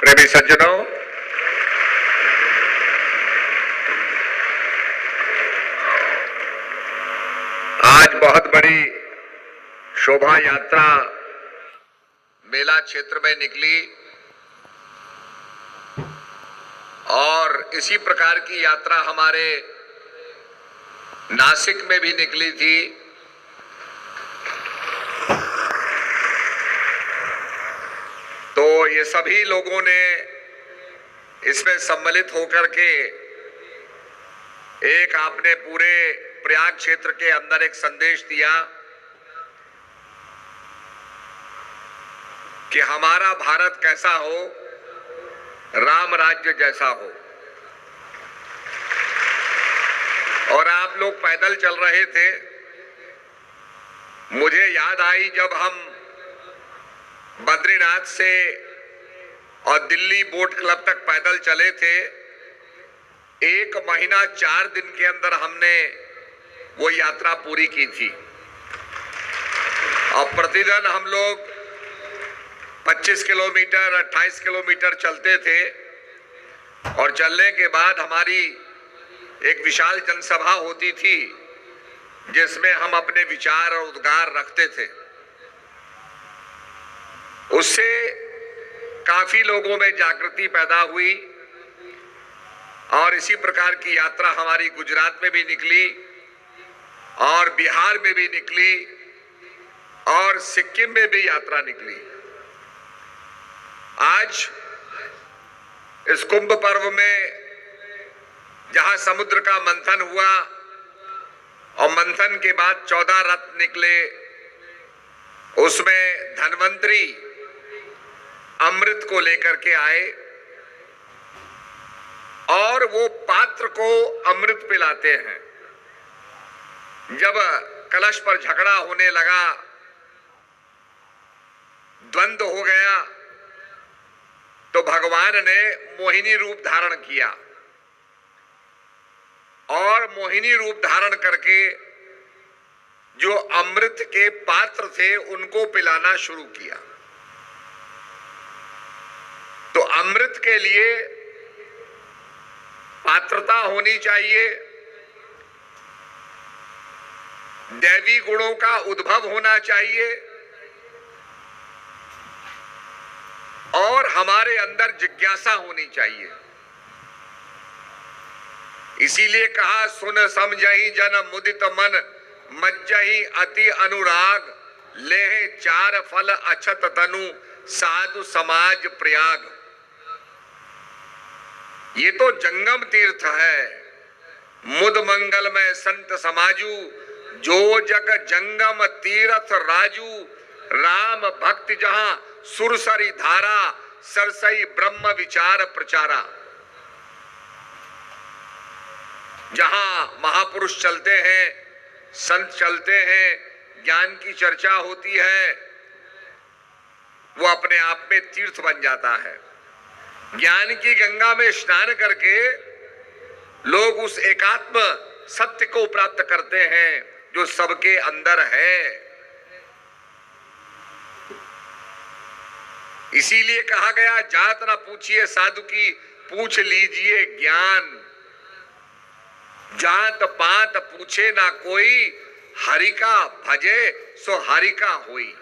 प्रेमी सज्जनों, आज बहुत बड़ी शोभा यात्रा मेला क्षेत्र में निकली और इसी प्रकार की यात्रा हमारे नासिक में भी निकली थी। तो ये सभी लोगों ने इसमें सम्मिलित होकर के एक आपने पूरे प्रयाग क्षेत्र के अंदर एक संदेश दिया कि हमारा भारत कैसा हो, राम राज्य जैसा हो। और आप लोग पैदल चल रहे थे। मुझे याद आई जब हम बद्रीनाथ से और दिल्ली बोट क्लब तक पैदल चले थे, 1 महीना 4 दिन के अंदर हमने वो यात्रा पूरी की थी। और प्रतिदिन हम लोग 25 किलोमीटर 28 किलोमीटर चलते थे और चलने के बाद हमारी एक विशाल जनसभा होती थी जिसमें हम अपने विचार और उद्गार रखते थे। उससे काफी लोगों में जागृति पैदा हुई और इसी प्रकार की यात्रा हमारी गुजरात में भी निकली और बिहार में भी निकली और सिक्किम में भी यात्रा निकली। आज इस कुंभ पर्व में जहां समुद्र का मंथन हुआ और मंथन के बाद 14 रथ निकले, उसमें धन्वंतरी अमृत को लेकर के आए और वो पात्र को अमृत पिलाते हैं। जब कलश पर झगड़ा होने लगा, द्वंद्व हो गया, तो भगवान ने मोहिनी रूप धारण किया और मोहिनी रूप धारण करके जो अमृत के पात्र थे उनको पिलाना शुरू किया। तो अमृत के लिए पात्रता होनी चाहिए, दैवी गुणों का उद्भव होना चाहिए और हमारे अंदर जिज्ञासा होनी चाहिए। इसीलिए कहा, सुन समझहि जन मुदित मन, मज्जहि अति अनुराग, लेह 4 फल अछत तनु, साधु समाज प्रयाग। ये तो जंगम तीर्थ है, मुद मंगल में संत समाजू, जो जग जंगम तीर्थ राजू, राम भक्ति जहां सुरसरी धारा, सरसई ब्रह्म विचार प्रचारा। जहां महापुरुष चलते हैं, संत चलते हैं, ज्ञान की चर्चा होती है, वो अपने आप में तीर्थ बन जाता है। ज्ञान की गंगा में स्नान करके लोग उस एकात्म सत्य को प्राप्त करते हैं जो सबके अंदर है। इसीलिए कहा गया, जात ना पूछिए साधु की, पूछ लीजिए ज्ञान। जात पात पूछे ना कोई, हरि का भजे सो हरि का होई।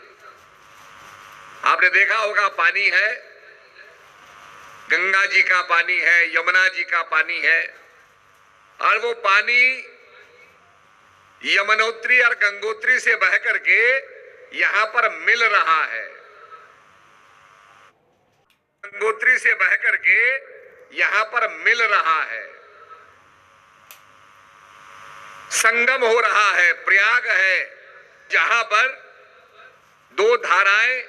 आपने देखा होगा, पानी है, गंगा जी का पानी है, यमुना जी का पानी है, और वो पानी यमुनोत्री और गंगोत्री से बह करके यहां पर मिल रहा है। गंगोत्री से बह करके यहां पर मिल रहा है, संगम हो रहा है। प्रयाग है जहां पर 2 धाराएं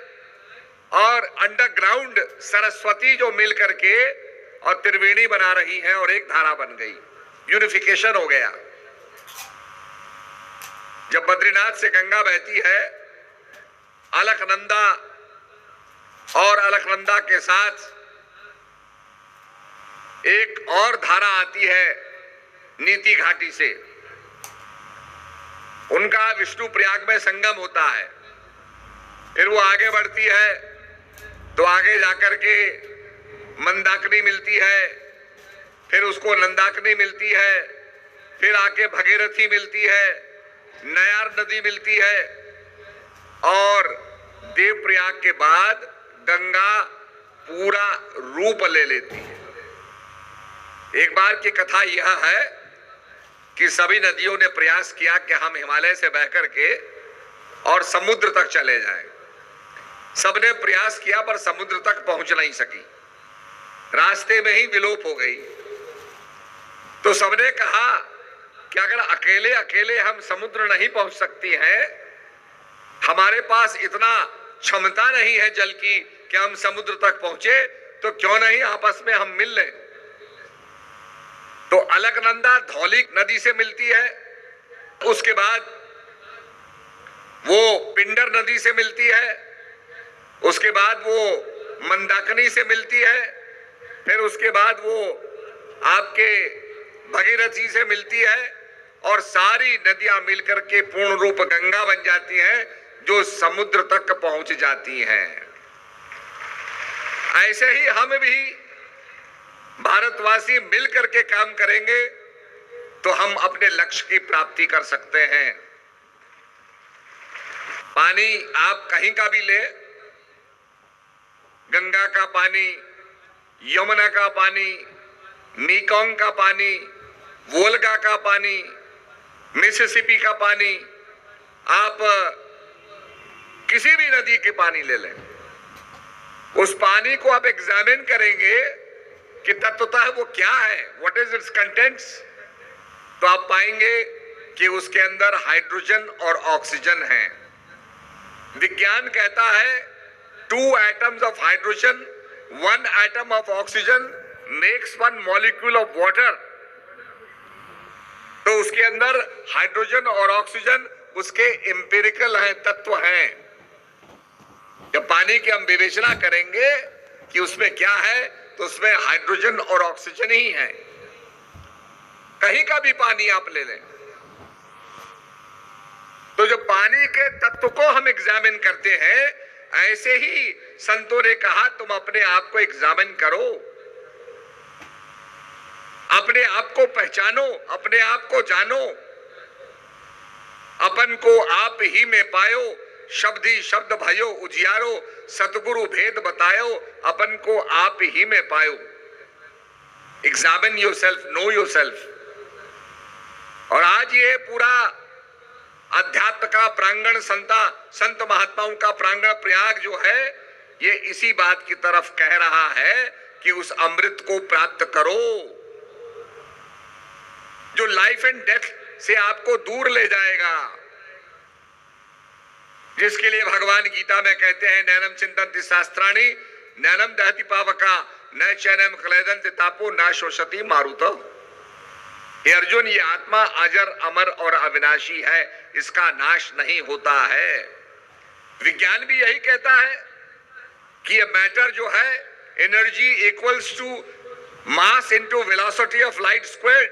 और अंडरग्राउंड सरस्वती जो मिल करके और त्रिवेणी बना रही हैं और एक धारा बन गई, यूनिफिकेशन हो गया। जब बद्रीनाथ से गंगा बहती है, अलकनंदा और अलकनंदा के साथ एक और धारा आती है नीति घाटी से, उनका विष्णु प्रयाग में संगम होता है। फिर वो आगे बढ़ती है तो आगे जाकर के मंदाकिनी मिलती है, फिर उसको नंदाकिनी मिलती है, फिर आके भगीरथी मिलती है, नयार नदी मिलती है, और देवप्रयाग के बाद गंगा पूरा रूप ले लेती है। एक बार की कथा यह है कि सभी नदियों ने प्रयास किया कि हम हिमालय से बहकर के और समुद्र तक चले जाएं। सबने प्रयास किया पर समुद्र तक पहुंच नहीं सकी, रास्ते में ही विलोप हो गई। तो सबने कहा कि अगर अकेले अकेले हम समुद्र नहीं पहुंच सकती हैं, हमारे पास इतना क्षमता नहीं है जल की कि हम समुद्र तक पहुंचे, तो क्यों नहीं आपस में हम मिल लें। तो अलकनंदा धौली नदी से मिलती है, उसके बाद वो पिंडर नदी से मिलती है, उसके बाद वो मंदाकिनी से मिलती है, फिर उसके बाद वो आपके भगीरथी से मिलती है, और सारी नदियां मिलकर के पूर्ण रूप गंगा बन जाती हैं जो समुद्र तक पहुंच जाती हैं। ऐसे ही हम भी भारतवासी मिलकर के काम करेंगे तो हम अपने लक्ष्य की प्राप्ति कर सकते हैं। पानी आप कहीं का भी ले, गंगा का पानी, यमुना का पानी, मेकोंग का पानी, वोल्गा का पानी, मिसिसिपी का पानी, आप किसी भी नदी के पानी ले लें, उस पानी को आप एग्जामिन करेंगे कि तत्वतः वो क्या है, व्हाट इज इट्स कंटेंट्स, तो आप पाएंगे कि उसके अंदर हाइड्रोजन और ऑक्सीजन है। विज्ञान कहता है 2 atoms of hydrogen, 1 atom of oxygen makes 1 molecule of water। तो उसके अंदर हाइड्रोजन और ऑक्सीजन उसके एम्पिरिकल हैं, तत्व हैं। जब पानी की हम विवेचना करेंगे कि उसमें क्या है, तो उसमें हाइड्रोजन और ऑक्सीजन ही है। कहीं का भी पानी आप ले लें, तो जो पानी के तत्व को हम एग्जामिन करते हैं, ऐसे ही संतों ने कहा तुम अपने आप को एग्जामिन करो, अपने आप को पहचानो, अपने आप को जानो, अपन को आप ही में पायो, शब्द ही शब्द भयो उजियारो, सतगुरु भेद बतायो, अपन को आप ही में पायो। Examine yourself, no yourself. और आज ये पूरा अध्यात्म का प्रांगण, संत महात्माओं का प्रांगण प्रयाग जो है, ये इसी बात की तरफ कह रहा है कि उस अमृत को प्राप्त करो जो लाइफ एंड डेथ से आपको दूर ले जाएगा, जिसके लिए भगवान गीता में कहते हैं नैनम चिंतन्ति शास्त्राणि नैनम दहति पावका न चैनम क्लेदन्ति तापो न शोषति मारुतो। हे अर्जुन, ये आत्मा अजर अमर और अविनाशी है, इसका नाश नहीं होता है। विज्ञान भी यही कहता है कि ये मैटर जो है, energy equals to mass into velocity of light squared.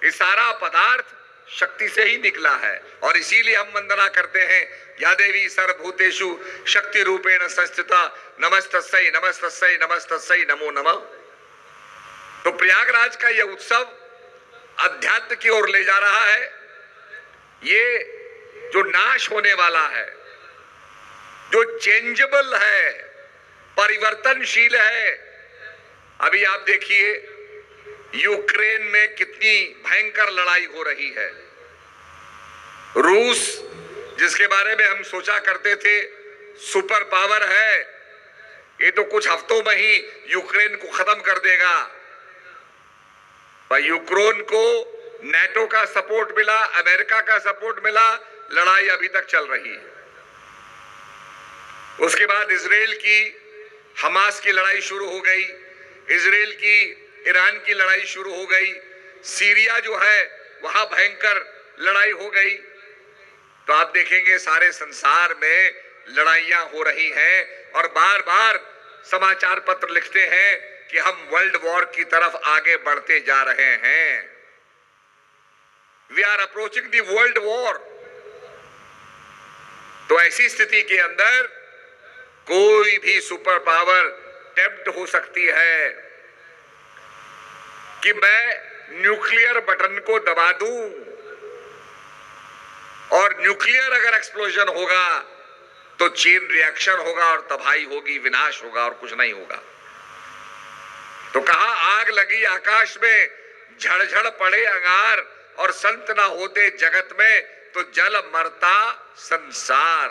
ये सारा पदार्थ शक्ति से ही निकला है, और इसीलिए हम वंदना करते हैं या देवी सर्वभूतेषु शक्ति रूपेण संस्थिता नमस्तस्यै नमस्तस्यै नमस्तस्यै नमो नमः। तो प्रयागराज का यह उत्सव अध्यात्म की ओर ले जा रहा है। ये जो नाश होने वाला है, जो चेंजेबल है, परिवर्तनशील है। अभी आप देखिए यूक्रेन में कितनी भयंकर लड़ाई हो रही है। रूस, जिसके बारे में हम सोचा करते थे सुपर पावर है, ये तो कुछ हफ्तों में ही यूक्रेन को खत्म कर देगा। पर यूक्रेन को नेटो का सपोर्ट मिला, अमेरिका का सपोर्ट मिला, लड़ाई अभी तक चल रही है। उसके बाद इजराइल की हमास की लड़ाई शुरू हो गई, इजराइल की ईरान की लड़ाई शुरू हो गई, सीरिया जो है वहां भयंकर लड़ाई हो गई। तो आप देखेंगे सारे संसार में लड़ाइयां हो रही हैं, और बार बार समाचार पत्र लिखते हैं कि हम वर्ल्ड वॉर की तरफ आगे बढ़ते जा रहे हैं। We are approaching the world war. तो ऐसी स्थिति के अंदर कोई भी सुपर पावर टेम्प्ट हो सकती है कि मैं न्यूक्लियर बटन को दबा दूं और न्यूक्लियर अगर एक्सप्लोजन होगा तो चेन रिएक्शन होगा और तबाही होगी, विनाश होगा और कुछ नहीं होगा। तो कहा आग लगी आकाश में, झड़झड़ पड़े अंगार, और संत ना होते जगत में तो जल मरता संसार।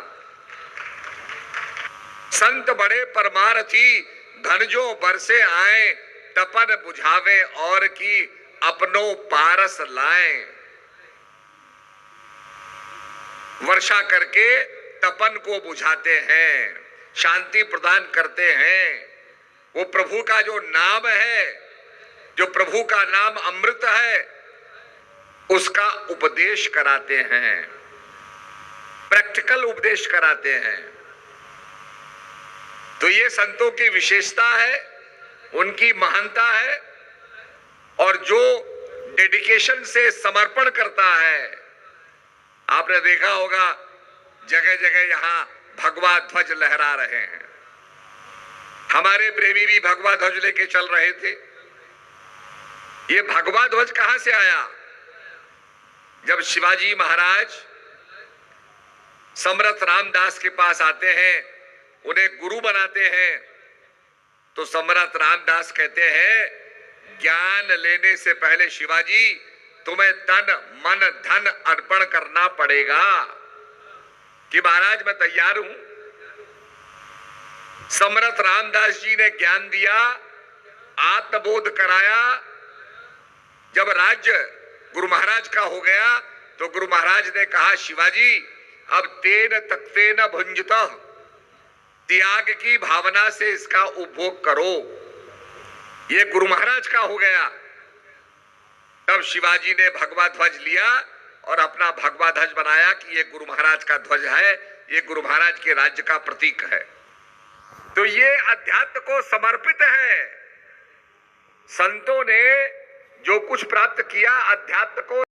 संत बड़े परमारथी, धन जो बरसे आए, तपन बुझावे और की अपनों पारस लाए। वर्षा करके तपन को बुझाते हैं, शांति प्रदान करते हैं। वो प्रभु का जो नाम है, जो प्रभु का नाम अमृत है, उसका उपदेश कराते हैं, प्रैक्टिकल उपदेश कराते हैं। तो ये संतों की विशेषता है, उनकी महानता है। और जो डेडिकेशन से समर्पण करता है, आपने देखा होगा जगह जगह यहां भगवा ध्वज लहरा रहे हैं। हमारे प्रेमी भी भगवा ध्वज लेके चल रहे थे। ये भगवा ध्वज कहां से आया? जब शिवाजी महाराज समर्थ रामदास के पास आते हैं, उन्हें गुरु बनाते हैं, तो समर्थ रामदास कहते हैं ज्ञान लेने से पहले शिवाजी तुम्हें तन मन धन अर्पण करना पड़ेगा कि महाराज मैं तैयार हूं। समर्थ रामदास जी ने ज्ञान दिया, आत्मबोध कराया। जब राज्य गुरु महाराज का हो गया तो गुरु महाराज ने कहा शिवाजी अब तेन तख्ते न भुंजता, त्याग की भावना से इसका उपभोग करो। ये गुरु महाराज का हो गया। तब शिवाजी ने भगवा ध्वज लिया और अपना भगवा ध्वज बनाया कि ये गुरु महाराज का ध्वज है, ये गुरु महाराज के राज्य का प्रतीक है। तो ये अध्यात्म को समर्पित है। संतों ने जो कुछ प्राप्त किया अध्यात्म को